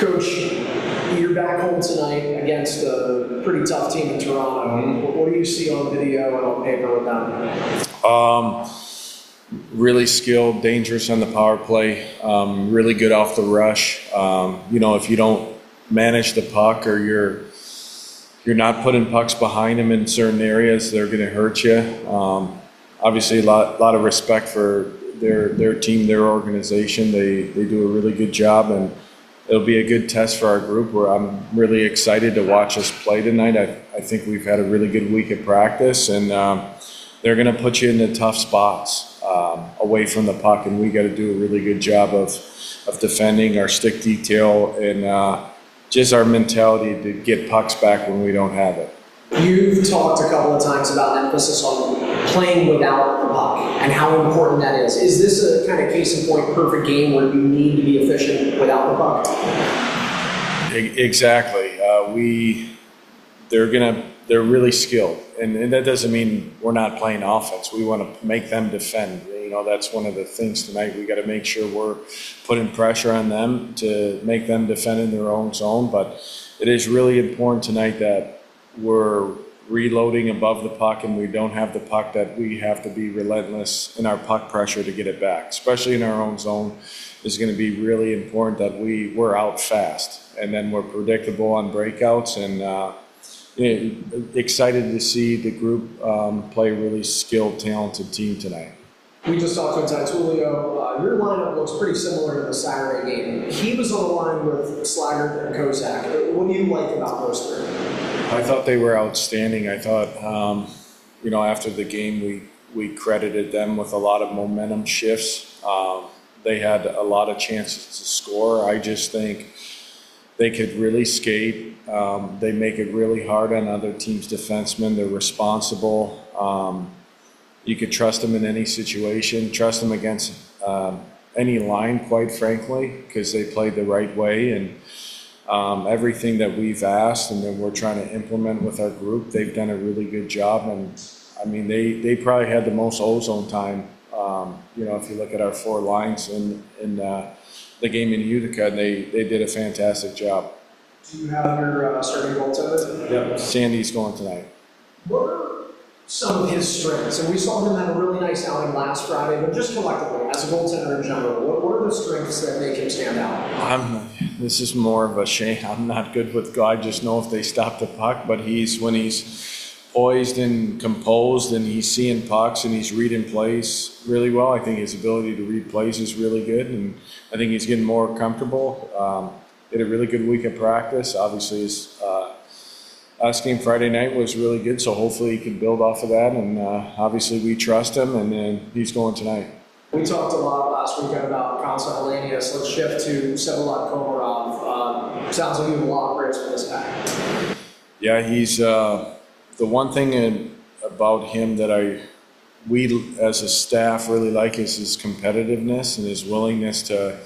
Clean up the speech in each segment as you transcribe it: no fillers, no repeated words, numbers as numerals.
Coach, you're back home tonight against a pretty tough team in Toronto. What do you see on video and on paper with them? Really skilled, dangerous on the power play, really good off the rush. If you don't manage the puck or you're not putting pucks behind them in certain areas, they're going to hurt you. Obviously, a lot of respect for their team, their organization. They do a really good job, and it'll be a good test for our group. Where I'm really excited to watch us play tonight. I think we've had a really good week of practice, and they're going to put you in the tough spots away from the puck, and we got to do a really good job of defending our stick detail and just our mentality to get pucks back when we don't have it. You've talked a couple of times about emphasis on playing without the puck and how important that is. Is this a kind of case in point perfect game where you need to be efficient without the puck? Exactly. They're really skilled, and that doesn't mean we're not playing offense. We want to make them defend. That's one of the things tonight. We got to make sure we're putting pressure on them to make them defend in their own zone. But it is really important tonight that we're reloading above the puck, and we don't have the puck, that we have to be relentless in our puck pressure to get it back, especially in our own zone. It's going to be really important that we're out fast, and then we're predictable on breakouts, and excited to see the group play a really skilled, talented team tonight. We just talked to Tulio. Your lineup looks pretty similar to the Saturday game. He was on the line with Slaggert and Kozak. What do you like about those three? I thought they were outstanding. I thought, after the game, we credited them with a lot of momentum shifts. They had a lot of chances to score. I just think they could really skate. They make it really hard on other teams' defensemen. They're responsible. You could trust them in any situation, trust them against any line, quite frankly, because they played the right way. And everything that we've asked and then we're trying to implement with our group, they've done a really good job. And, they probably had the most ozone time, if you look at our four lines in the game in Utica, and they did a fantastic job. Do you have your starting goaltender? Yep, Sandy's going tonight. What are some of his strengths? And we saw him have a really nice outing last Friday, but just collectively, as a goaltender in general, what are the strengths that make him stand out? This is more of a shame. I'm not good with God. I just know if they stop the puck, but when he's poised and composed and he's seeing pucks and he's reading plays really well. I think his ability to read plays is really good, and I think he's getting more comfortable. Did a really good week of practice. Obviously, his last game Friday night was really good, so hopefully he can build off of that. And obviously we trust him, and then he's going tonight. We talked a lot last weekend about Konstantinos. Let's shift to Vsevolod Komarov. Sounds like you have a lot of praise for this guy. Yeah, he's the one thing about him that we as a staff really like is his competitiveness and his willingness to,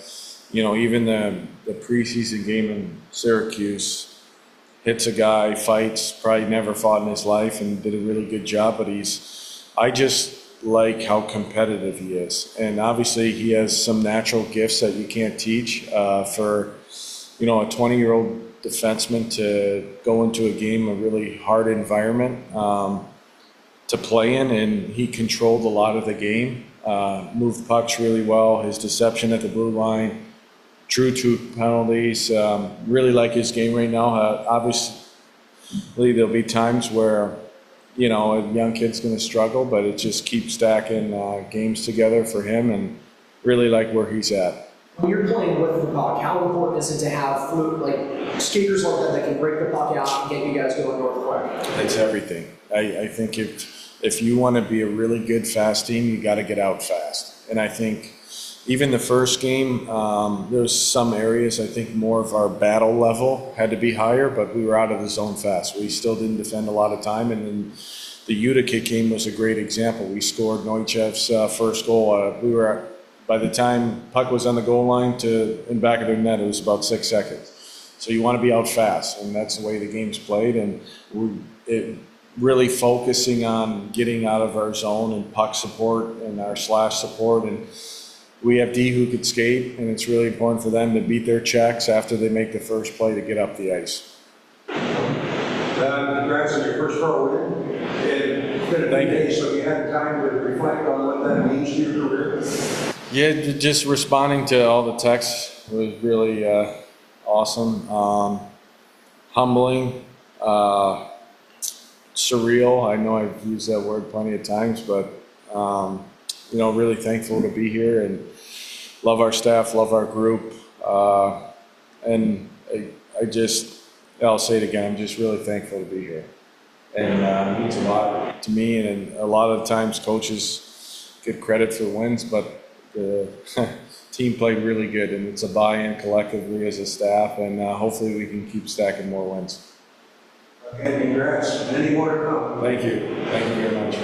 even the preseason game in Syracuse, hits a guy, fights, probably never fought in his life, and did a really good job. But I just like how competitive he is. And obviously he has some natural gifts that you can't teach. For, a 20-year-old defenseman to go into a game, a really hard environment to play in, and he controlled a lot of the game, moved pucks really well, his deception at the blue line, true to penalties, really like his game right now. Obviously there'll be times where a young kid's going to struggle, but it just keeps stacking games together for him, and really like where he's at. When you're playing with the puck, how important is it to have skaters like that can break the puck out and get you guys going north quick? It's everything. I think if you want to be a really good fast team, you got to get out fast. And I think even the first game, there's some areas I think more of our battle level had to be higher, but we were out of the zone fast. We still didn't defend a lot of time, and then the Utica game was a great example. We scored Neuchev's first goal. By the time puck was on the goal line to in back of the net, it was about 6 seconds. So you want to be out fast, and that's the way the game's played. And really focusing on getting out of our zone and puck support and our slash support, and we have D who could skate, and it's really important for them to beat their checks after they make the first play to get up the ice. Congrats on your first pro win. It's been a big day, so you had time to reflect on what that means to your career. Yeah, just responding to all the texts was really awesome, humbling, surreal. I know I've used that word plenty of times, but really thankful to be here and love our staff, love our group, and I'll say it again. I'm just really thankful to be here, and it means a lot to me. And a lot of times, coaches get credit for wins, but the team played really good, and it's a buy-in collectively as a staff, and hopefully we can keep stacking more wins. And congrats. Many more to come. Thank you. Thank you very much.